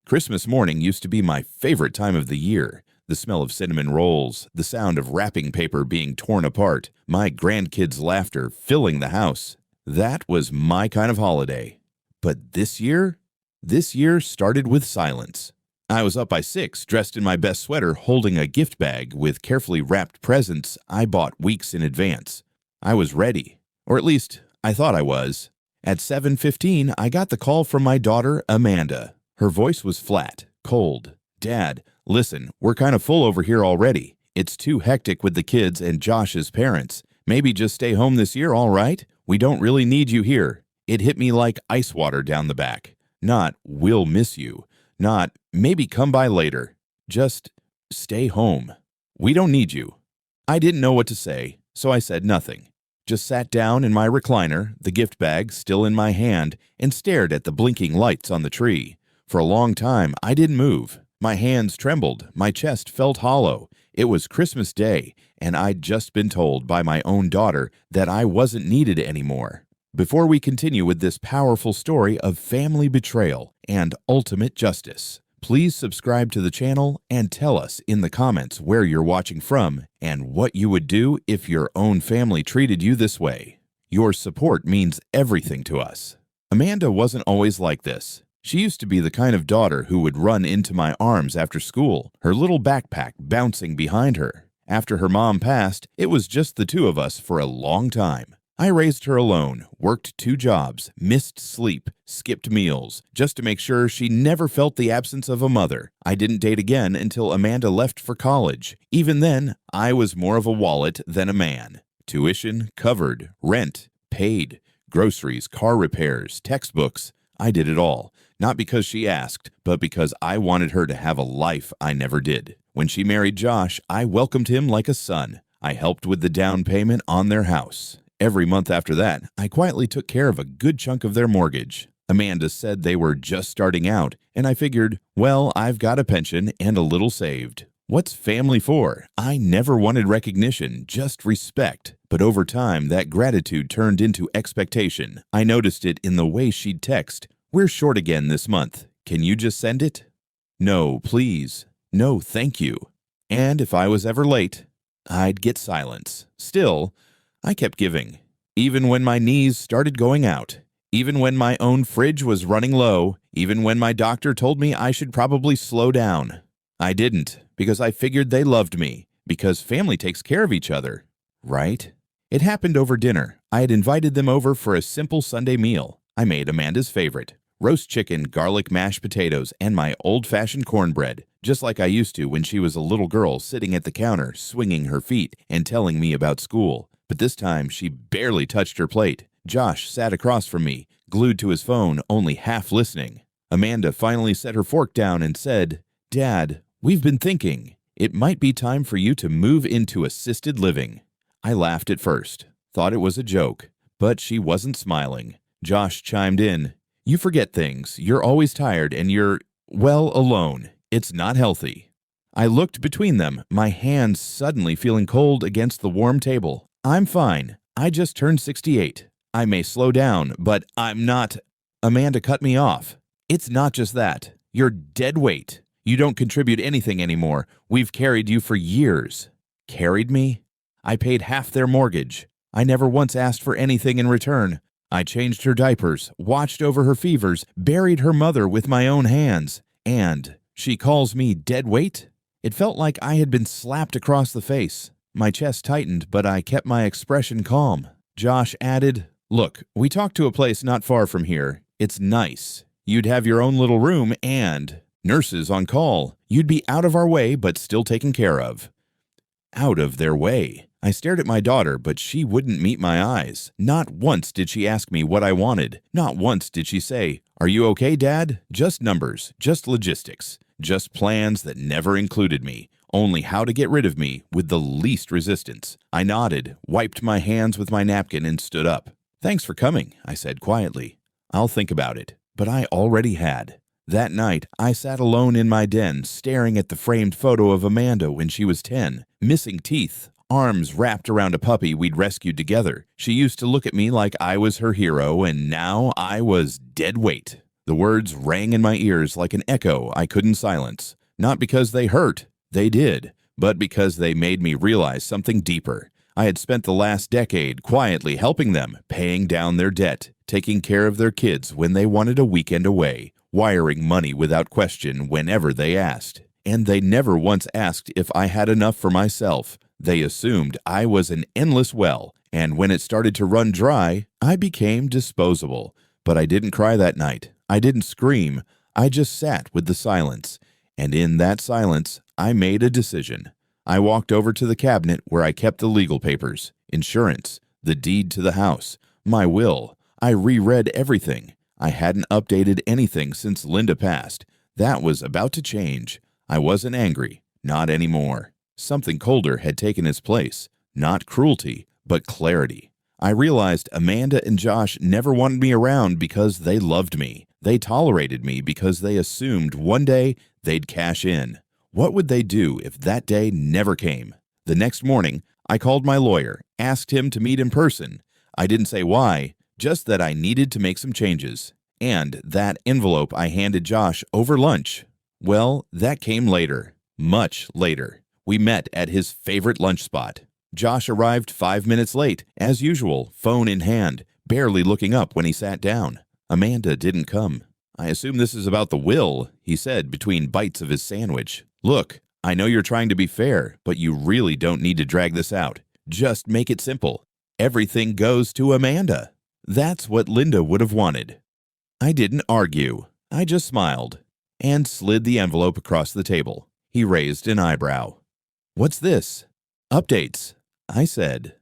Christmas morning used to be my favorite time of the year. The smell of cinnamon rolls, the sound of wrapping paper being torn apart, my grandkids' laughter filling the house. That was my kind of holiday. But this year started with silence. I was up by 6, dressed in my best sweater, holding a gift bag with carefully wrapped presents I bought weeks in advance. I was ready, or at least I thought I was. At 7:15, I got the call from my daughter, Amanda. Her voice was flat, cold. "Dad, listen, we're kind of full over here already. It's too hectic with the kids and Josh's parents. Maybe just stay home this year, all right? We don't really need you here." It hit me like ice water down the back. Not, "we'll miss you." Not, "maybe come by later." Just, "stay home. We don't need you." I didn't know what to say, so I said nothing. Just sat down in my recliner, the gift bag still in my hand, and stared at the blinking lights on the tree. For a long time, I didn't move. My hands trembled, my chest felt hollow. It was Christmas Day, and I'd just been told by my own daughter that I wasn't needed anymore. Before we continue with this powerful story of family betrayal and ultimate justice, please subscribe to the channel and tell us in the comments where you're watching from and what you would do if your own family treated you this way. Your support means everything to us. Amanda wasn't always like this. She used to be the kind of daughter who would run into my arms after school, her little backpack bouncing behind her. After her mom passed, it was just the two of us for a long time. I raised her alone, worked 2 jobs, missed sleep, skipped meals, just to make sure she never felt the absence of a mother. I didn't date again until Amanda left for college. Even then, I was more of a wallet than a man. Tuition covered, rent paid, groceries, car repairs, textbooks. I did it all. Not because she asked, but because I wanted her to have a life I never did. When she married Josh, I welcomed him like a son. I helped with the down payment on their house. Every month after that, I quietly took care of a good chunk of their mortgage. Amanda said they were just starting out, and I figured, well, I've got a pension and a little saved. What's family for? I never wanted recognition, just respect. But over time, that gratitude turned into expectation. I noticed it in the way she'd text. "We're short again this month. Can you just send it?" "No, please." "No, thank you." And if I was ever late, I'd get silence. Still, I kept giving. Even when my knees started going out. Even when my own fridge was running low. Even when my doctor told me I should probably slow down. I didn't, because I figured they loved me. Because family takes care of each other. Right? It happened over dinner. I had invited them over for a simple Sunday meal. I made Amanda's favorite. Roast chicken, garlic mashed potatoes, and my old-fashioned cornbread, just like I used to when she was a little girl sitting at the counter, swinging her feet and telling me about school. But this time, she barely touched her plate. Josh sat across from me, glued to his phone, only half listening. Amanda finally set her fork down and said, "Dad, we've been thinking. It might be time for you to move into assisted living." I laughed at first, thought it was a joke, but she wasn't smiling. Josh chimed in, "You forget things. You're always tired and you're, well, alone. It's not healthy." I looked between them, my hands suddenly feeling cold against the warm table. "I'm fine. I just turned 68. I may slow down, but I'm not—" Amanda cut me off. "It's not just that. You're dead weight. You don't contribute anything anymore. We've carried you for years." Carried me? I paid half their mortgage. I never once asked for anything in return. I changed her diapers, watched over her fevers, buried her mother with my own hands. And she calls me dead weight? It felt like I had been slapped across the face. My chest tightened, but I kept my expression calm. Josh added, "Look, we talked to a place not far from here. It's nice. You'd have your own little room and nurses on call. You'd be out of our way, but still taken care of." Out of their way. I stared at my daughter, but she wouldn't meet my eyes. Not once did she ask me what I wanted. Not once did she say, "Are you okay, Dad?" Just numbers, just logistics, just plans that never included me. Only how to get rid of me with the least resistance. I nodded, wiped my hands with my napkin, and stood up. "Thanks for coming," I said quietly. "I'll think about it." But I already had. That night, I sat alone in my den, staring at the framed photo of Amanda when she was 10, missing teeth, arms wrapped around a puppy we'd rescued together. She used to look at me like I was her hero, and now I was dead weight. The words rang in my ears like an echo I couldn't silence. Not because they hurt, they did, but because they made me realize something deeper. I had spent the last decade quietly helping them, paying down their debt, taking care of their kids when they wanted a weekend away, wiring money without question whenever they asked. And they never once asked if I had enough for myself. They assumed I was an endless well, and when it started to run dry, I became disposable. But I didn't cry that night. I didn't scream. I just sat with the silence. And in that silence, I made a decision. I walked over to the cabinet where I kept the legal papers, insurance, the deed to the house, my will. I reread everything. I hadn't updated anything since Linda passed. That was about to change. I wasn't angry, not anymore. Something colder had taken its place. Not cruelty, but clarity. I realized Amanda and Josh never wanted me around because they loved me. They tolerated me because they assumed one day they'd cash in. What would they do if that day never came? The next morning, I called my lawyer, asked him to meet in person. I didn't say why, just that I needed to make some changes. And that envelope I handed Josh over lunch. Well, that came later. Much later. We met at his favorite lunch spot. Josh arrived 5 minutes late, as usual, phone in hand, barely looking up when he sat down. Amanda didn't come. I assume this is about the will, he said between bites of his sandwich. Look, I know you're trying to be fair, but you really don't need to drag this out. Just make it simple. Everything goes to Amanda. That's what Linda would have wanted. I didn't argue. I just smiled and slid the envelope across the table. He raised an eyebrow. What's this? Updates, I said.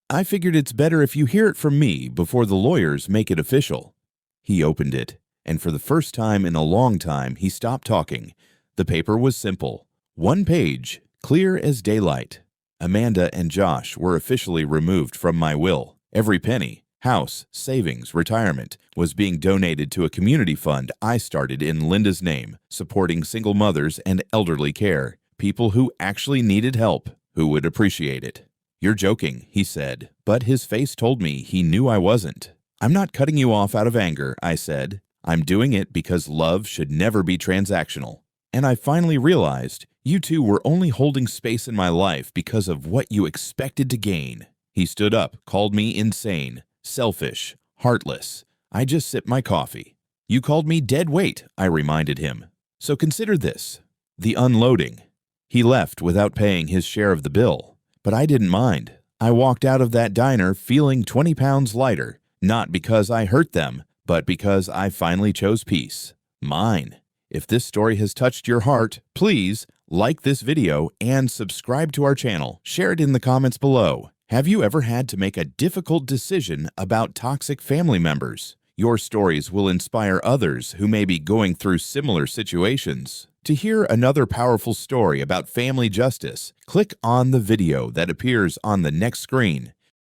I figured it's better if you hear it from me before the lawyers make it official. He opened it, and for the first time in a long time, he stopped talking. The paper was simple. One page, clear as daylight. Amanda and Josh were officially removed from my will. Every penny, house, savings, retirement, was being donated to a community fund I started in Linda's name, supporting single mothers and elderly care, people who actually needed help, who would appreciate it. You're joking, he said, but his face told me he knew I wasn't. I'm not cutting you off out of anger, I said. I'm doing it because love should never be transactional. And I finally realized you two were only holding space in my life because of what you expected to gain. He stood up, called me insane, selfish, heartless. I just sipped my coffee. You called me dead weight, I reminded him. So consider this, the unloading. He left without paying his share of the bill, but I didn't mind. I walked out of that diner feeling 20 pounds lighter, not because I hurt them, but because I finally chose peace. Mine. If this story has touched your heart, please like this video and subscribe to our channel. Share it in the comments below. Have you ever had to make a difficult decision about toxic family members? Your stories will inspire others who may be going through similar situations. To hear another powerful story about family justice, click on the video that appears on the next screen.